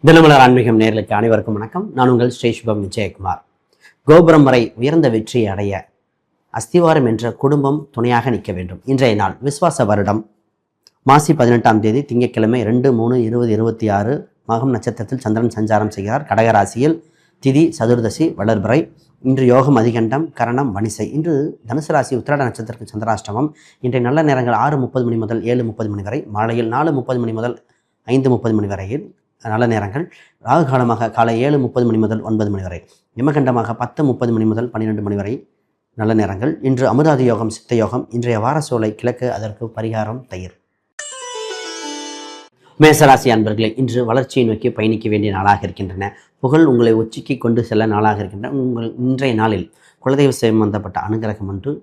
தினமலர் ஆன்மீகம் நேயர்களுக்கு அனைவருக்கும் வணக்கம். நான் உங்கள் ஸ்ரீ சுபம் விஜயகுமார். கோபுரம் வரை உயர்ந்த வெற்றியை அடைய அஸ்திவாரம் என்ற குடும்பம் துணையாக நிற்க வேண்டும். இன்றைய நாள் விஸ்வாச வருடம் மாசி 18ஆம் தேதி திங்கட்கிழமை 2/3/2026 மகம் நட்சத்திரத்தில் சந்திரன் சஞ்சாரம் செய்கிறார். கடகராசியில் திதி சதுர்தசி வளர்பிறை. இன்று யோகம் அதிகண்டம் கரணம் வணிசை. இன்று தனுசு ராசி உத்திராட நட்சத்திரத்துக்கு சந்திராஷ்டமம். இன்றைய நல்ல நேரங்கள் 6:30 மணி முதல் 7:30 மணி வரை, மாலையில் 4:30 மணி முதல் 5:30 மணி வரையில் நல்ல நேரங்கள். ராகு காலமாக காலை 7:30 மணி முதல் 9 மணி வரை, யமகண்டமாக 10:30 மணி முதல் 12 மணி வரை நல்ல நேரங்கள். இன்று அமிர்தாதி யோகம் சித்த யோகம். இன்றைய வார சோலை கிழக்கு, அதற்கு பரிகாரம் தயிர். மேசராசி அன்பர்களே, இன்று வளர்ச்சியை நோக்கி பயணிக்க வேண்டிய நாளாக இருக்கின்றன. புகழ் உங்களை உச்சிக்கு கொண்டு செல்ல நாளாக இருக்கின்றன. இன்றைய நாளில் குலதெய்வ சம்பந்தப்பட்ட அனுகிரகம் ஒன்று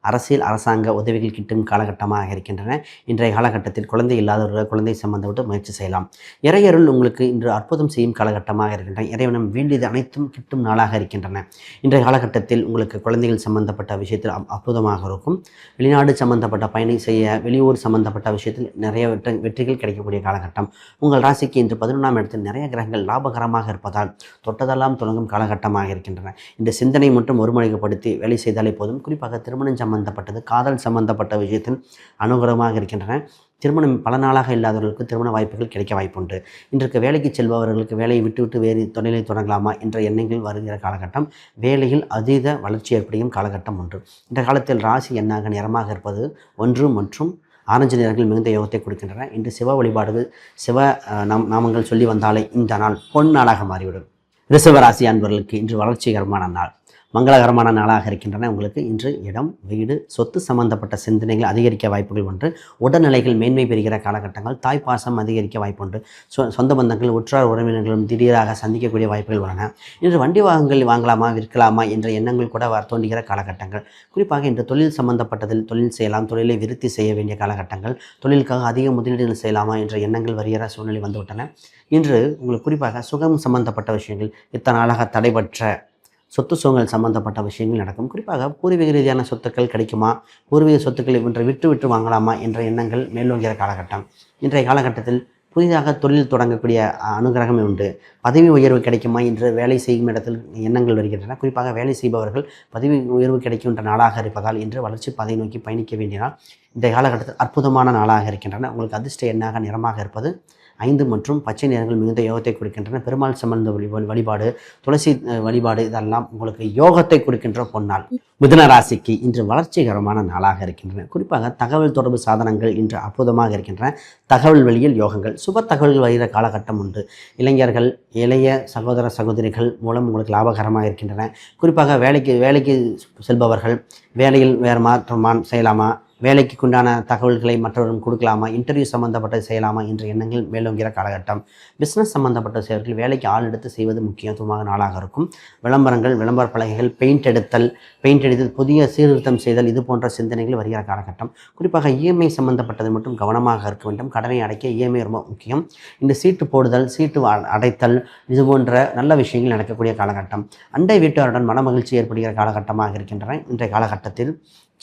அரசியல் அரசாங்க உதவிகள் கிட்டும் காலகட்டமாக இருக்கின்றன. இன்றைய காலகட்டத்தில் குழந்தை இல்லாதவர்கள் குழந்தை சம்பந்தப்பட்டு முயற்சி செய்யலாம். இறையருள் உங்களுக்கு இன்று அற்புதம் செய்யும் காலகட்டமாக இருக்கின்றன. இறைவனம் வேண்டியது அனைத்தும் கிட்டும் நாளாக இருக்கின்றன. இன்றைய காலகட்டத்தில் உங்களுக்கு குழந்தைகள் சம்பந்தப்பட்ட விஷயத்தில் அற்புதமாக இருக்கும். வெளிநாடு சம்பந்தப்பட்ட பயணம் செய்ய, வெளியூர் சம்பந்தப்பட்ட விஷயத்தில் நிறைய வெற்றிகள் கிடைக்கக்கூடிய காலகட்டம். உங்கள் ராசிக்கு இன்று 11ஆம் இடத்தில் நிறைய கிரகங்கள் லாபகரமாக இருப்பதால் தொட்டதெல்லாம் தொடங்கும் காலகட்டமாக இருக்கின்றன. இந்த சிந்தனை மட்டும் ஒருமுறைப்படுத்தி வேலை செய்தாலே போதும். குறிப்பாக திருமணம் சம்பந்தப்பட்டது, காதல் சம்பந்தப்பட்ட விஷயத்தில் அனுகூலமாக இருக்கின்றன. திருமணம் பல நாளாக இல்லாதவர்களுக்கு திருமண வாய்ப்புகள் கிடைக்க வாய்ப்புண்டு. இன்றைக்கு வேலைக்கு செல்பவர்களுக்கு வேலையை விட்டுவிட்டு வேறு தொழிலை தொடங்கலாமா என்ற எண்ணங்கள் வருகிற காலகட்டம். வேலையில் அதீத வளர்ச்சி ஏற்படும் காலகட்டம் ஒன்று. இந்த காலத்தில் ராசி எண்ணாக நிறமாக இருப்பது 1 மற்றும் ஆரஞ்சு நிறங்கள் மிகுந்த யோகத்தை கொடுக்கின்றன. இன்று சிவ வழிபாடுகள், சிவ நாமங்கள் சொல்லி வந்தாலே இந்த நாள் பொன் நாளாக மாறிவிடும். ரிஷபராசி அன்பர்களுக்கு இன்று வளர்ச்சிகரமான நாள், மங்களகரமான நாளாக இருக்கின்றன. உங்களுக்கு இன்று இடம், வீடு, சொத்து சம்பந்தப்பட்ட சிந்தனைகள் அதிகரிக்க வாய்ப்புகள் உண்டு. உடல்நிலைகள் மேன்மை பெறுகிற காலகட்டங்கள். தாய்ப்பாசம் அதிகரிக்க வாய்ப்புண்டு. சொந்த பந்தங்கள், உற்றார் உறவினர்களும் திடீராக சந்திக்கக்கூடிய வாய்ப்புகள் உள்ளன. இன்று வண்டி வாகனங்கள் வாங்கலாமா விற்கலாமா என்ற எண்ணங்கள் கூட தோன்றுகிற காலகட்டங்கள். குறிப்பாக இன்று தொழில் சம்பந்தப்பட்டதில் தொழில் செய்யலாம், தொழிலை விருத்தி செய்ய வேண்டிய காலகட்டங்கள். தொழிலுக்காக அதிக முதலீடுகள் செய்யலாமா என்ற எண்ணங்கள் வருகிற சூழ்நிலை வந்துவிட்டன. இன்று உங்களுக்கு குறிப்பாக சுகம் சம்பந்தப்பட்ட விஷயங்கள், இத்தனை நாளாக தடைபற்ற சொத்து சுகங்கள் சம்பந்தப்பட்ட விஷயங்கள் நடக்கும். குறிப்பாக பூர்வீக ரீதியான சொத்துக்கள் கிடைக்குமா, பூர்வீக சொத்துக்களை இன்று விட்டு விட்டு வாங்கலாமா என்ற எண்ணங்கள் மேலோங்கிற காலகட்டம். இன்றைய காலகட்டத்தில் புதிதாக தொழில் தொடங்கக்கூடிய அனுகிரகம் உண்டு. பதவி உயர்வு கிடைக்குமா என்று வேலை செய்யும் இடத்தில் எண்ணங்கள் வருகின்றன. குறிப்பாக வேலை செய்பவர்கள் பதவி உயர்வு கிடைக்கும் என்ற நாளாக இருப்பதால் இன்று வளர்ச்சி பாதை நோக்கி பயணிக்க வேண்டிய நாள். இன்றைய காலகட்டத்தில் அற்புதமான நாளாக இருக்கின்றன. உங்களுக்கு அதிர்ஷ்ட எண்ணாக நிறமாக இருப்பது 5 மற்றும் பச்சை நிறங்கள் மிகுந்த யோகத்தை கொடுக்கின்றன. பெருமாள் சம்பந்த வழிபாடு, துளசி வழிபாடு இதெல்லாம் உங்களுக்கு யோகத்தை கொடுக்கின்ற பொன்னாள். மிதுன ராசிக்கு இன்று வளர்ச்சிகரமான நாளாக இருக்கின்றன. குறிப்பாக தகவல் தொடர்பு சாதனங்கள் இன்று அற்புதமாக இருக்கின்றன. தகவல் வழியில் யோகங்கள், சுப தகவல்கள் வருகிற காலகட்டம் உண்டு. இளைஞர்கள், இளைய சகோதர சகோதரிகள் மூலம் உங்களுக்கு லாபகரமாக இருக்கின்றன. குறிப்பாக வேலைக்கு செல்பவர்கள் வேலையில் வேறு மாற்றம் செய்யலாமா, வேலைக்கு உண்டான தகவல்களை மற்றவர்களும் கொடுக்கலாமா, இன்டர்வியூ சம்பந்தப்பட்டது செய்யலாமா என்ற எண்ணங்கள் மேலோங்கிற காலகட்டம். பிஸ்னஸ் சம்பந்தப்பட்ட செயல்கள் வேலைக்கு ஆள் எடுத்து செய்வது முக்கியத்துவமாக நாளாக இருக்கும். விளம்பரங்கள், விளம்பர பலகைகள், பெயிண்ட் அடித்தல், புதிய சீர்திருத்தம் செய்தல், இது போன்ற சிந்தனைகள் வருகிற காலகட்டம். குறிப்பாக இஎம்ஐ சம்பந்தப்பட்டது மட்டும் கவனமாக இருக்க வேண்டும். கடனை அடைக்க இஎம்ஐ ரொம்ப முக்கியம். இந்த சீட்டு போடுதல், சீட்டு அடைத்தல், இது போன்ற நல்ல விஷயங்கள் நடக்கக்கூடிய காலகட்டம். அண்டை வீட்டாருடன் மனமகிழ்ச்சி ஏற்படுகிற காலகட்டமாக இருக்கின்றன. இன்றைய காலகட்டத்தில்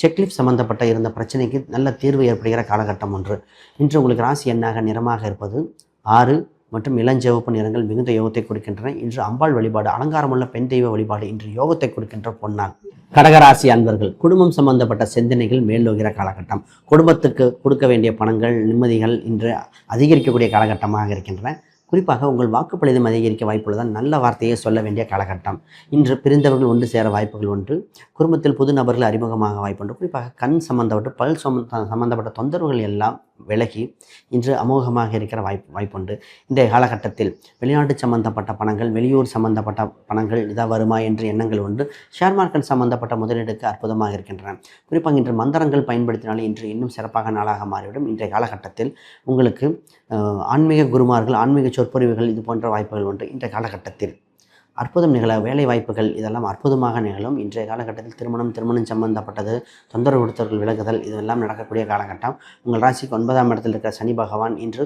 செக்லிஃப்ட் சம்பந்தப்பட்ட இருந்த பிரச்சனைக்கு நல்ல தீர்வு ஏற்படுகிற காலகட்டம் ஒன்று. இன்று உங்களுக்கு ராசி எண்ணாக நிறமாக இருப்பது 6 மற்றும் இளஞ்சிவப்பு நிறங்கள் மிகுந்த யோகத்தை கொடுக்கின்றன. இன்று அம்பாள் வழிபாடு, அலங்காரமுள்ள பெண் தெய்வ வழிபாடு இன்று யோகத்தை கொடுக்கின்ற பொன்னாள். கடகராசி அன்பர்கள், குடும்பம் சம்பந்தப்பட்ட சிந்தனைகள் மேலோகிற காலகட்டம். குடும்பத்துக்கு கொடுக்க வேண்டிய பணங்கள், நிம்மதிகள் இன்று அதிகரிக்கக்கூடிய காலகட்டமாக இருக்கின்றன. குறிப்பாக உங்கள் வாக்குப்பளிதம் அதிகரிக்க வாய்ப்புள்ளதால் நல்ல வார்த்தையை சொல்ல வேண்டிய காலகட்டம். இன்று பிரிந்தவர்கள் ஒன்று சேர வாய்ப்புகள் உண்டு. குடும்பத்தில் புது நபர்கள் அறிமுகமாக வாய்ப்புண்டு. குறிப்பாக கண் சம்பந்தப்பட்ட பல் சம்பந்தப்பட்ட தொந்தரவுகள் எல்லாம் விலகி இன்று அமோகமாக இருக்கிற வாய்ப்புண்டு. இந்த காலகட்டத்தில் வெளிநாட்டு சம்பந்தப்பட்ட பணங்கள், வெளியூர் சம்பந்தப்பட்ட பணங்கள் இதாக வருமா என்ற எண்ணங்கள் உண்டு. ஷேர் மார்க்கெட் சம்பந்தப்பட்ட முதலீடுக்கு அற்புதமாக இருக்கின்றன. குறிப்பாக இன்று மந்திரங்கள் பயன்படுத்தினாலே இன்று இன்னும் சிறப்பாக நாளாக மாறிவிடும். இன்றைய காலகட்டத்தில் உங்களுக்கு ஆன்மீக குருமார்கள், ஆன்மீக சொற்பொழிவுகள் இது போன்ற வாய்ப்புகள் உண்டு. இன்றைய காலகட்டத்தில் அற்புதம் நிகழ வேலை வாய்ப்புகள் இதெல்லாம் அற்புதமாக நிகழும். இன்றைய காலகட்டத்தில் திருமணம் சம்பந்தப்பட்டது, தொந்தரவு கொடுத்தவர்கள் விலகுதல், இதெல்லாம் நடக்கக்கூடிய காலகட்டம். உங்கள் ராசிக்கு 9ஆம் இடத்தில் இருக்கிற சனி பகவான் இன்று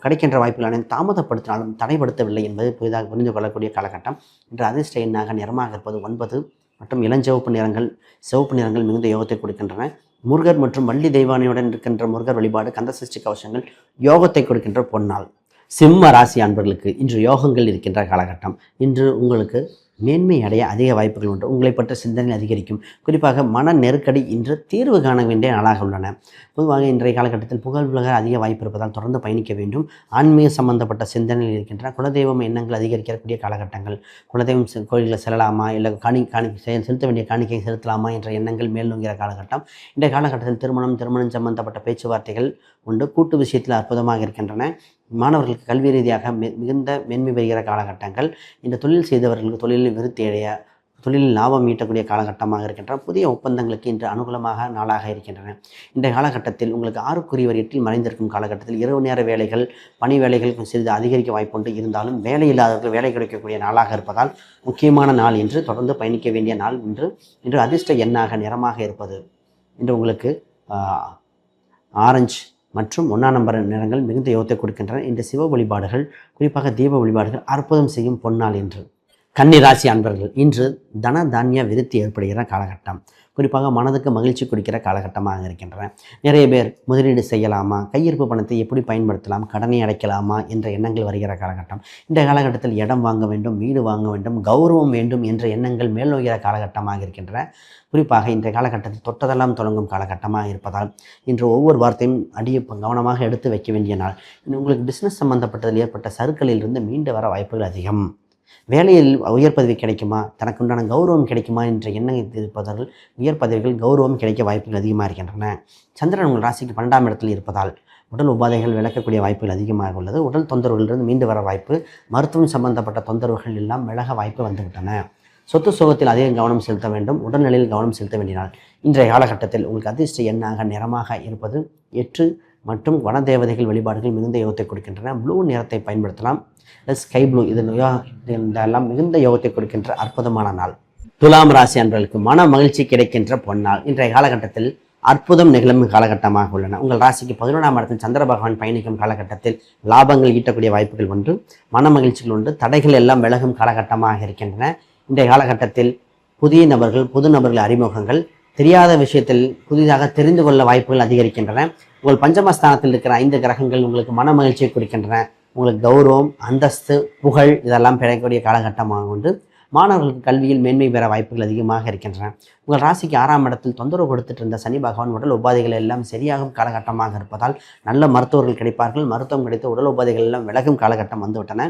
கிடைக்கின்ற வாய்ப்புகள் அனைத்தும் தாமதப்படுத்தினாலும் தடைப்படுத்தவில்லை என்பது புரிந்து கொள்ளக்கூடிய காலகட்டம். இன்று அதிர்ஷ்ட எண்ணாக நிறமாக இருப்பது 9 மற்றும் இளஞ்சிவப்பு நிறங்கள், சிவப்பு நிறங்கள் மிகுந்த யோகத்தை கொடுக்கின்றன. முருகர் மற்றும் வள்ளி தெய்வானையுடன் இருக்கின்ற முருகர் வழிபாடு, கந்தசஷ்டி கவசங்கள் யோகத்தை கொடுக்கின்ற பொன்னாள். சிம்ம ராசி அன்பர்களுக்கு இன்று யோகங்கள் இருக்கின்ற காலகட்டம். இன்று உங்களுக்கு மேன்மை அடைய அதிக வாய்ப்புகள் உண்டு. உங்களை பற்ற சிந்தனை அதிகரிக்கும். குறிப்பாக மன நெருக்கடி இன்று தீர்வு காண வேண்டிய நாளாக உள்ளன. பொதுவாக இன்றைய காலகட்டத்தில் புகழ் அதிக வாய்ப்பு இருப்பதால் தொடர்ந்து பயணிக்க வேண்டும். ஆன்மீக சம்பந்தப்பட்ட சிந்தனைகள் இருக்கின்றன. குலதெய்வம் எண்ணங்கள் அதிகரிக்கக்கூடிய காலகட்டங்கள். குலதெய்வம் கோயில்களில் செல்லலாமா, இல்லை செலுத்த வேண்டிய காணிக்கை செலுத்தலாமா என்ற எண்ணங்கள் மேல்நோங்கிற காலகட்டம். இன்றைய காலகட்டத்தில் திருமணம் சம்பந்தப்பட்ட பேச்சுவார்த்தைகள் உண்டு. கூட்டு விஷயத்தில் அற்புதமாக இருக்கின்றன. மாணவர்களுக்கு கல்வி ரீதியாக மிகுந்த மேன்மை பெறுகிற காலகட்டங்கள். இந்த தொழில் செய்தவர்களுக்கு தொழிலில் விருத்தி அடைய, தொழிலில் லாபம் ஈட்டக்கூடிய காலகட்டமாக இருக்கின்றன. புதிய ஒப்பந்தங்களுக்கு இன்று அனுகூலமாக நாளாக இருக்கின்றன. இன்றைய காலகட்டத்தில் உங்களுக்கு 6க்குரியவர் 8இல் மறைந்திருக்கும் காலகட்டத்தில் இரவு நேர வேலைகள், பணி வேலைகள் சிறிது அதிகரிக்க வாய்ப்புண்டு. இருந்தாலும் வேலை இல்லாதவர்கள் வேலை கிடைக்கக்கூடிய நாளாக இருப்பதால் முக்கியமான நாள் என்று தொடர்ந்து பயணிக்க வேண்டிய நாள். இன்று அதிர்ஷ்ட எண்ணாக நிறமாக இருப்பது இன்று உங்களுக்கு ஆரஞ்சு மற்றும் 1ஆம் நம்பர் நிறங்கள் மிகுந்த யோகத்தை கொடுக்கின்றன. இன்று சிவ வழிபாடுகள், குறிப்பாக தீப வழிபாடுகள் அற்புதம் செய்யும் பொன்னாள். என்று கன்னிராசி அன்பர்கள் இன்று தன தானிய விருத்தி ஏற்படுகிற காலகட்டம். குறிப்பாக மனதுக்கு மகிழ்ச்சி கொடுக்கிற காலகட்டமாக இருக்கின்றன. நிறைய பேர் முதலீடு செய்யலாமா, கையிருப்பு பணத்தை எப்படி பயன்படுத்தலாம், கடனை அடைக்கலாமா என்ற எண்ணங்கள் வருகிற காலகட்டம். இந்த காலகட்டத்தில் இடம் வாங்க வேண்டும், வீடு வாங்க வேண்டும், கௌரவம் வேண்டும் என்ற எண்ணங்கள் மேல்நோகிற காலகட்டமாக இருக்கின்றன. குறிப்பாக இன்றைய காலகட்டத்தில் தொட்டதெல்லாம் தொடங்கும் காலகட்டமாக இருப்பதால் இன்று ஒவ்வொரு வார்த்தையும் கவனமாக எடுத்து வைக்க வேண்டிய நாள். உங்களுக்கு பிஸ்னஸ் சம்பந்தப்பட்டதில் ஏற்பட்ட சறுக்களிலிருந்து மீண்டு வர வாய்ப்புகள் அதிகம். வேலையில் உயர் பதவி கிடைக்குமா, தனக்குண்டான கௌரவம் கிடைக்குமா என்ற எண்ணம் இருப்பவர்கள் உயர் பதவிகள், கௌரவம் கிடைக்க வாய்ப்புகள் அதிகமாக இருக்கின்றன. சந்திரன் உங்கள் ராசிக்கு 12ஆம் இடத்தில் இருப்பதால் உடல் உபாதைகள் விளக்கக்கூடிய வாய்ப்புகள் அதிகமாக உள்ளது. உடல் தொந்தரவுகளிலிருந்து மீண்டு வர வாய்ப்பு, மருத்துவம் சம்பந்தப்பட்ட தொந்தரவுகள் எல்லாம் விலக வாய்ப்பு வந்துவிட்டன. சொத்து சுகத்தில் அதிக கவனம் செலுத்த வேண்டும். உடல்நிலையில் கவனம் செலுத்த வேண்டினால் இன்றைய காலகட்டத்தில் உங்களுக்கு அதிர்ஷ்ட எண்ணாக நிறமாக இருப்பது 8 மற்றும் வனதேவதைகள் வழிபாடுகள் மிகுந்த யோகத்தை கொடுக்கின்றன. ப்ளூ நிறத்தை பயன்படுத்தலாம். ஸ்கை ப்ளூ இதெல்லாம் மிகுந்த யோகத்தை கொடுக்கின்ற அற்புதமான நாள். துலாம் ராசி அன்பர்களுக்கு மன மகிழ்ச்சி கிடைக்கின்ற பொன்னாள். இன்றைய காலகட்டத்தில் அற்புதம் நிகழும் காலகட்டமாக உள்ளன. உங்கள் ராசிக்கு 11ஆம் இடத்தில் சந்திர பகவான் பயணிக்கும் காலகட்டத்தில் லாபங்கள் ஈட்டக்கூடிய வாய்ப்புகள் உண்டு. மன மகிழ்ச்சிகள் உண்டு. தடைகள் எல்லாம் விலகும் காலகட்டமாக இருக்கின்றன. இன்றைய காலகட்டத்தில் புதிய நபர்கள், புது நபர்கள் அறிமுகங்கள், தெரியாத விஷயத்தில் புதிதாக தெரிந்து கொள்ள வாய்ப்புகள் அதிகரிக்கின்றன. உங்கள் பஞ்சமஸ்தானத்தில் இருக்கிற 5 கிரகங்கள் உங்களுக்கு மன மகிழ்ச்சியை கொடுக்கின்றன. உங்களுக்கு கௌரவம், அந்தஸ்து, புகழ் இதெல்லாம் கிடைக்கக்கூடிய காலகட்டமாக உண்டு. மாணவர்களுக்கு கல்வியில் மேன்மை பெற வாய்ப்புகள் அதிகமாக இருக்கின்றன. உங்கள் ராசிக்கு 6ஆம் இடத்தில் தொந்தரவு கொடுத்துட்டு இருந்த சனி பகவான் உடல் உபாதைகள் எல்லாம் சரியாகும் காலகட்டமாக இருப்பதால் நல்ல மருத்துவர்கள் கிடைப்பார்கள். மருத்துவம் கிடைத்து உடல் உபாதைகள் எல்லாம் விலகும் காலகட்டம் வந்துவிட்டன.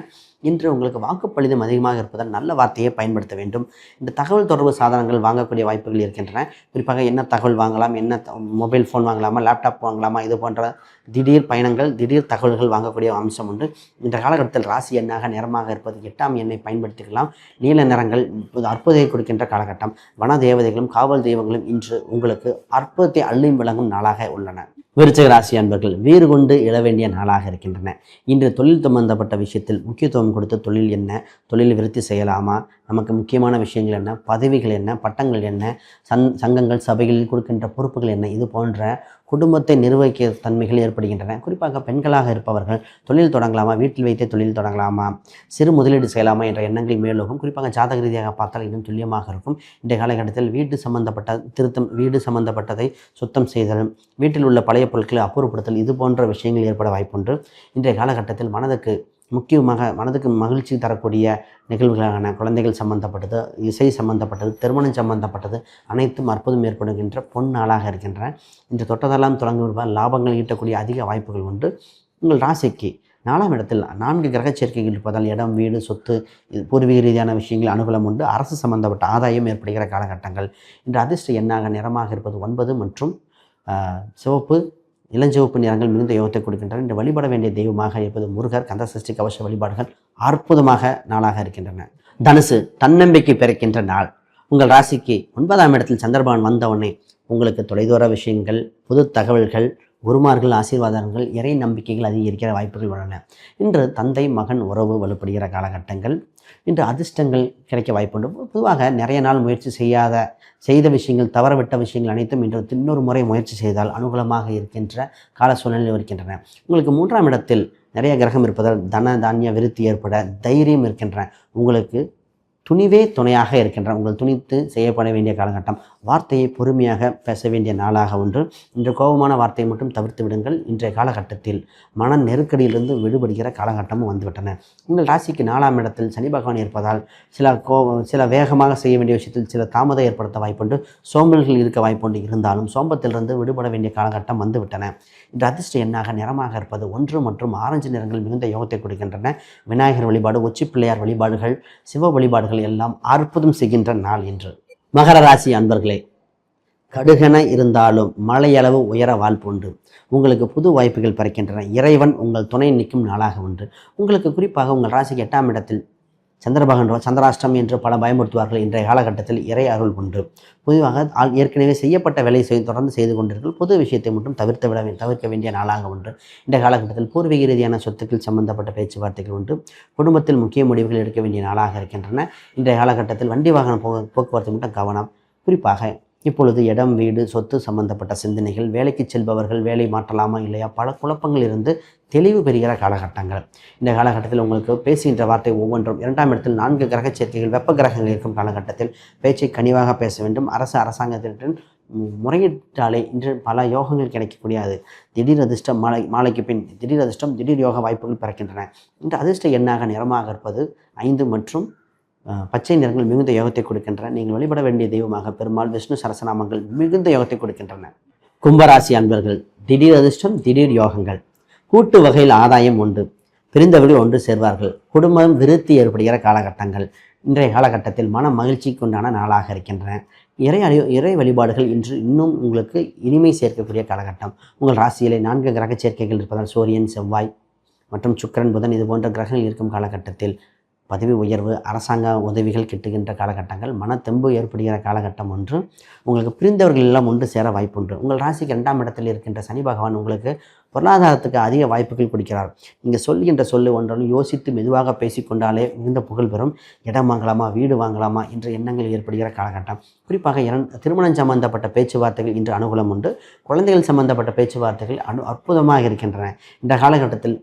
இன்று உங்களுக்கு வாக்குப்பளிதம் அதிகமாக இருப்பதால் நல்ல வார்த்தையை பயன்படுத்த வேண்டும். இந்த தகவல் தொடர்பு சாதனங்கள் வாங்கக்கூடிய வாய்ப்புகள் இருக்கின்றன. குறிப்பாக என்ன தகவல் வாங்கலாம், என்ன மொபைல் ஃபோன் வாங்கலாமா, லேப்டாப் வாங்கலாமா, இது போன்ற திடீர் பயணங்கள், திடீர் தகவல்கள் வாங்கக்கூடிய அம்சம் உண்டு. இந்த காலகட்டத்தில் ராசி எண்ணாக நிறமாக இருப்பது 8ஆம் எண்ணை பயன்படுத்திக்கலாம். நீல நிறங்கள் அற்புதத்தை கொடுக்கின்ற காலகட்டம். வன தேவதைகளும் காவல் தெய்வங்களும் இன்று உங்களுக்கு அற்புதத்தை அள்ளியும் விளங்கும் நாளாக உள்ளன. விருச்சிக ராசி அன்பர்கள் வீறு கொண்டு எழ வேண்டிய நாளாக இருக்கின்றன. இன்று தொழில் சம்பந்தப்பட்ட விஷயத்தில் முக்கியத்துவம் கொடுத்து தொழில் என்ன, தொழில் விருத்தி செய்யலாமா, நமக்கு முக்கியமான விஷயங்கள் என்ன, பதவிகள் என்ன, பட்டங்கள் என்ன, சங்கங்கள் சபைகளில் கொடுக்கின்ற பொறுப்புகள் என்ன, இது போன்ற குடும்பத்தை நிர்வகிக்க தன்மைகள் ஏற்படுகின்றன. குறிப்பாக பெண்களாக இருப்பவர்கள் தொழில் தொடங்கலாமா, வீட்டில் வைத்தே தொழில் தொடங்கலாமா, சிறு முதலீடு செய்யலாமா என்ற எண்ணங்கள் மேலோகும். குறிப்பாக ஜாதக ரீதியாக பார்த்தால் இன்னும் துல்லியமாக இருக்கும். இன்றைய காலகட்டத்தில் வீடு சம்பந்தப்பட்டதை சுத்தம் செய்தல், வீட்டில் உள்ள பழைய பொருட்களை அப்புறப்படுத்தல், இது போன்ற விஷயங்கள் ஏற்பட வாய்ப்புண்டு. இன்றைய காலகட்டத்தில் மனதுக்கு மகிழ்ச்சி தரக்கூடிய நிகழ்வுகளான குழந்தைகள் சம்பந்தப்பட்டது, இசை சம்பந்தப்பட்டது, திருமணம் சம்பந்தப்பட்டது அனைத்தும் அற்புதம் ஏற்படுகின்ற பொன்னாளாக இருக்கின்றன. இன்று தொட்டதெல்லாம் தொடங்குவதால் லாபங்கள் ஈட்டக்கூடிய அதிக வாய்ப்புகள் உண்டு. உங்கள் ராசிக்கு 4ஆம் இடத்தில் 4 கிரக சேர்க்கைகள் இருப்பதால் இடம், வீடு, சொத்து, பூர்வீக ரீதியான விஷயங்கள் அனுகூலம் உண்டு. அரசு சம்பந்தப்பட்ட ஆதாயம் ஏற்படுகிற காலகட்டங்கள். இன்று அதிர்ஷ்ட எண்ணாக நிறமாக இருப்பது 9 மற்றும் சிவப்பு, இளஞ்சிவப்பு நிறங்கள் மிகுந்த யோகத்தை கொடுக்கின்றன. இன்று வழிபட வேண்டிய தெய்வமாக இருப்பது முருகர். கந்தசஷ்டி கவச வழிபாடுகள் அற்புதமாக நாளாக இருக்கின்றன. தனுசு தன்னம்பிக்கை பிறக்கின்ற நாள். உங்கள் ராசிக்கு 9ஆம் இடத்தில் சந்திரபகவான் வந்தவுடனே உங்களுக்கு தொலைதூர விஷயங்கள், புது தகவல்கள், குருமார்கள் ஆசீர்வாதங்கள், இறை நம்பிக்கைகள் அதிகரிக்கிற வாய்ப்புகள் உள்ளன. இன்று தந்தை மகன் உறவு வலுப்படுகிற காலகட்டங்கள். இன்று அதிர்ஷ்டங்கள் கிடைக்க வாய்ப்புண்டு. பொதுவாக நிறைய நாள் முயற்சி செய்த விஷயங்கள், தவறவிட்ட விஷயங்கள் அனைத்தும் இன்று இன்னொரு முறை முயற்சி செய்தால் அனுகூலமாக இருக்கின்ற கால சூழ்நிலையில் இருக்கின்றன. உங்களுக்கு 3ஆம் இடத்தில் நிறைய கிரகம் இருப்பதால் தன தானிய விருத்தி ஏற்பட தைரியம் இருக்கின்றன. உங்களுக்கு துணிவே துணையாக இருக்கின்ற உங்கள் துணித்து செய்யப்பட வேண்டிய காலகட்டம். வார்த்தையை பொறுமையாக பேச வேண்டிய நாளாக ஒன்று. இன்று கோபமான வார்த்தையை மட்டும் தவிர்த்து விடுங்கள். இன்றைய காலகட்டத்தில் மன நெருக்கடியிலிருந்து விடுபடுகிற காலகட்டமும் வந்துவிட்டன. உங்கள் ராசிக்கு 4ஆம் இடத்தில் சனி பகவான் இருப்பதால் சில வேகமாக செய்ய வேண்டிய விஷயத்தில் சில தாமதம் ஏற்படுத்த வாய்ப்புண்டு. சோம்பல்கள் இருக்க வாய்ப்புண்டு. இருந்தாலும் சோம்பத்திலிருந்து விடுபட வேண்டிய காலகட்டம் வந்துவிட்டன. இன்று அதிர்ஷ்ட எண்ணாக நிறமாக இருப்பது 1 மற்றும் ஆரஞ்சு நிறங்கள் மிகுந்த யோகத்தை கொடுக்கின்றன. விநாயகர் வழிபாடு, உச்சி பிள்ளையார் வழிபாடுகள், சிவ வழிபாடுகள் எல்லாம் அற்புதம் செய்கின்ற நாள் இன்று. மகர ராசி அன்பர்களே, கடுகென இருந்தாலும் மலையளவு உயர வாய்ப்புண்டு. உங்களுக்கு புது வாய்ப்புகள் பிறக்கின்றன. இறைவன் உங்கள் துணை நிற்கும் நாளாக ஒன்று. உங்களுக்கு குறிப்பாக உங்கள் ராசிக்கு 8ஆம் இடத்தில் சந்திராஷ்டம் என்று பல பயமுறுத்துவார்கள். இன்றைய காலகட்டத்தில் இறை அருள் உண்டு. பொதுவாக ஏற்கனவே செய்யப்பட்ட வேலையை தொடர்ந்து செய்து கொண்டீர்கள். பொது விஷயத்தை மட்டும் தவிர்க்க வேண்டிய நாளாக ஒன்று. இன்றைய காலகட்டத்தில் பூர்வீக ரீதியான சொத்துக்கள் சம்பந்தப்பட்ட பேச்சுவார்த்தைகள் உண்டு. குடும்பத்தில் முக்கிய முடிவுகள் எடுக்க வேண்டிய நாளாக இருக்கின்றன. இன்றைய காலகட்டத்தில் வண்டி வாகன போக்குவரத்து மட்டும் கவனம். குறிப்பாக இப்பொழுது இடம், வீடு, சொத்து சம்பந்தப்பட்ட சிந்தனைகள், வேலைக்கு செல்பவர்கள் வேலை மாற்றலாமா இல்லையா, பல குழப்பங்கள் இருந்து தெளிவு பெறுகிற காலகட்டங்கள். இந்த காலகட்டத்தில் உங்களுக்கு பேசுகின்ற வார்த்தை ஒவ்வொன்றும் 2ஆம் இடத்தில் 4 கிரக சேர்க்கைகள், வெப்ப கிரகங்கள் இருக்கும் காலகட்டத்தில் பேச்சை கனிவாக பேச வேண்டும். அரசாங்கத்தின் முறையீட்டாலே இன்று பல யோகங்கள் கிடைக்கக்கூடியது. திடீர் அதிர்ஷ்டம், மாலைக்கு பின் திடீர் அதிர்ஷ்டம், திடீர் யோக வாய்ப்புகள் பிறக்கின்றன. இந்த அதிர்ஷ்ட எண்ணாக நிறமாக இருப்பது 5 மற்றும் பச்சை நிறங்கள் மிகுந்த யோகத்தை கொடுக்கின்றன. நீங்கள் வழிபட வேண்டிய தெய்வமாக பெருமாள், விஷ்ணு சரசநாமங்கள் மிகுந்த யோகத்தை கொடுக்கின்றன. கும்பராசி அன்பர்கள், திடீர் அதிர்ஷ்டம், திடீர் யோகங்கள். கூட்டு வகையில் ஆதாயம் உண்டு. பிரிந்தவர்கள் ஒன்று சேர்வார்கள். குடும்பம் விருத்தி ஏற்படுகிற காலகட்டங்கள். இன்றைய காலகட்டத்தில் மன மகிழ்ச்சிக்கு உண்டான நாளாக இருக்கின்றன. இறை வழிபாடுகள் இன்று இன்னும் உங்களுக்கு இனிமை சேர்க்கக்கூடிய காலகட்டம். உங்கள் ராசியிலே 4 கிரக சேர்க்கைகள் இருப்பதால் சூரியன், செவ்வாய் மற்றும் சுக்கிரன், புதன் இது போன்ற கிரகங்கள் இருக்கும் காலகட்டத்தில் பதவி உயர்வு, அரசாங்க உதவிகள் கிட்டுகின்ற காலகட்டங்கள், மனத்தெம்பு ஏற்படுகிற காலகட்டம் ஒன்று. உங்களுக்கு பிரிந்தவர்கள் எல்லாம் ஒன்று சேர வாய்ப்புண்டு. உங்கள் ராசிக்கு 2ஆம் இடத்தில் இருக்கின்ற சனி பகவான் உங்களுக்கு பொருளாதாரத்துக்கு அதிக வாய்ப்புகள் கொடுக்கிறார். நீங்கள் சொல்கின்ற ஒன்றாலும் யோசித்து மெதுவாக பேசிக்கொண்டாலே மிகுந்த புகழ் பெறும். இடம் வாங்கலாமா, வீடு வாங்கலாமா என்ற எண்ணங்கள் ஏற்படுகிற காலகட்டம். குறிப்பாக திருமணம் சம்பந்தப்பட்ட பேச்சுவார்த்தைகள் இன்று அனுகூலம் உண்டு. குழந்தைகள் சம்பந்தப்பட்ட பேச்சுவார்த்தைகள் அற்புதமாக இருக்கின்றன. இந்த காலகட்டத்தில்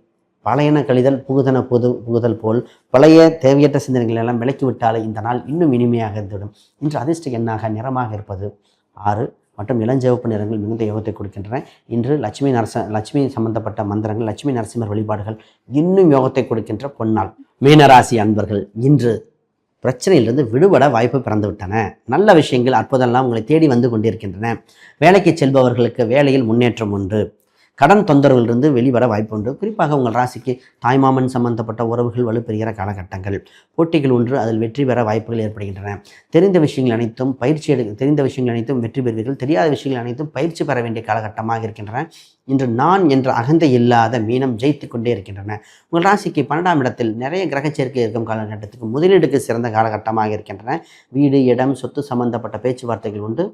பழையன கழிதல் புகுதல் போல் பழைய தேவையற்ற சிந்தனைகள் எல்லாம் விலக்கிவிட்டாலே இந்த நாள் இன்னும் இனிமையாக இருந்துவிடும். இன்று அதிர்ஷ்ட எண்ணாக நிறமாக இருப்பது 6 மற்றும் இளஞ்சிவப்பு நிறங்கள் மிகுந்த யோகத்தை கொடுக்கின்றன. இன்று லட்சுமி சம்பந்தப்பட்ட மந்திரங்கள், லட்சுமி நரசிம்மர் வழிபாடுகள் இன்னும் யோகத்தை கொடுக்கின்ற பொன்னாள். மீனராசி அன்பர்கள், இன்று பிரச்சனையிலிருந்து விடுபட வாய்ப்பு பிறந்துவிட்டன. நல்ல விஷயங்கள் அற்புதம்லாம் உங்களை தேடி வந்து கொண்டிருக்கின்றன. வேலைக்கு செல்பவர்களுக்கு வேலையில் முன்னேற்றம் உண்டு. கடன் தொந்தரவுகளிலிருந்து வெளிவர வாய்ப்புண்டு. குறிப்பாக உங்கள் ராசிக்கு தாய்மாமன் சம்பந்தப்பட்ட உறவுகள் வலுப்பெறுகிற காலகட்டங்கள். போட்டிகள் ஒன்று, அதில் வெற்றி பெற வாய்ப்புகள் ஏற்படுகின்றன. தெரிந்த விஷயங்கள் அனைத்தும் வெற்றி பெறுவீர்கள். தெரியாத விஷயங்கள் அனைத்தும் பயிற்சி பெற வேண்டிய காலகட்டமாக இருக்கின்றன. இன்று நான் என்ற அகந்தை இல்லாத மீனம் ஜெயித்து கொண்டே இருக்கின்றன. உங்கள் ராசிக்கு 12ஆம் இடத்தில் நிறைய கிரக சேர்க்கை இருக்கும் காலகட்டத்துக்கு முதலீடுக்கு சிறந்த காலகட்டமாக இருக்கின்றன. வீடு, இடம், சொத்து சம்பந்தப்பட்ட பேச்சுவார்த்தைகள் உண்டு.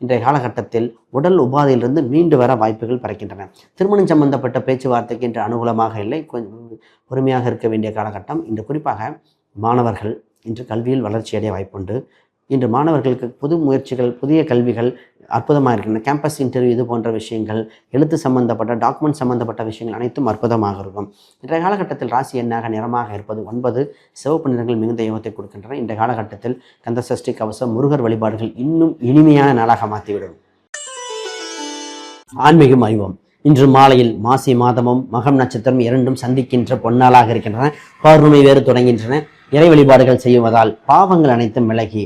இன்றைய காலகட்டத்தில் உடல் உபாதையிலிருந்து மீண்டு வர வாய்ப்புகள் பிறக்கின்றன. திருமணம் சம்பந்தப்பட்ட பேச்சுவார்த்தைக்கு இன்று அனுகூலமாக இல்லை. கொஞ்சம் பொறுமையாக இருக்க வேண்டிய காலகட்டம். இன்று குறிப்பாக மாணவர்கள் இன்று கல்வியில் வளர்ச்சியடைய வாய்ப்புண்டு. இன்று மாணவர்களுக்கு புது முயற்சிகள், புதிய கல்விகள் அற்புதமாக இருக்கின்றன. கேம்பஸ் இன்டர்வியூ இது போன்ற விஷயங்கள், எழுத்து சம்பந்தப்பட்ட டாக்குமெண்ட் சம்பந்தப்பட்ட விஷயங்கள் அனைத்தும் அற்புதமாக இருக்கும். இன்றைய காலகட்டத்தில் ராசி எண்ணாக நிறமாக இருப்பது 9. சிவப்பு நிறங்கள் மிகுந்த யோகத்தை கொடுக்கின்றன. இன்றைய காலகட்டத்தில் கந்தசஷ்டி கவசம், முருகர் வழிபாடுகள் இன்னும் இனிமையான நாளாக மாற்றிவிடும். ஆன்மீகம் அறிவோம். இன்று மாலையில் மாசி மாதமும் மகம் நட்சத்திரம் இரண்டும் சந்திக்கின்ற பொன்னாளாக இருக்கின்றன. பௌர்ணமி வேறு தொடங்குகின்றன. இறை வழிபாடுகள் செய்வதால் பாவங்கள் அனைத்தும் விலகி,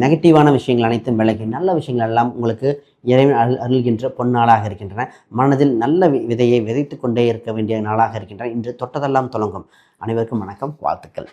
நெகட்டிவான விஷயங்கள் அனைத்தும் விலகி, நல்ல விஷயங்கள் எல்லாம் உங்களுக்கு இறைவன் அருள்கின்ற பொன்னாளாக இருக்கின்றன. மனதில் நல்ல விதையை விதைத்து கொண்டே இருக்க வேண்டிய நாளாக இருக்கின்றன. இன்று தொட்டதெல்லாம் தொடங்கும். அனைவருக்கும் வணக்கம், வாழ்த்துக்கள்.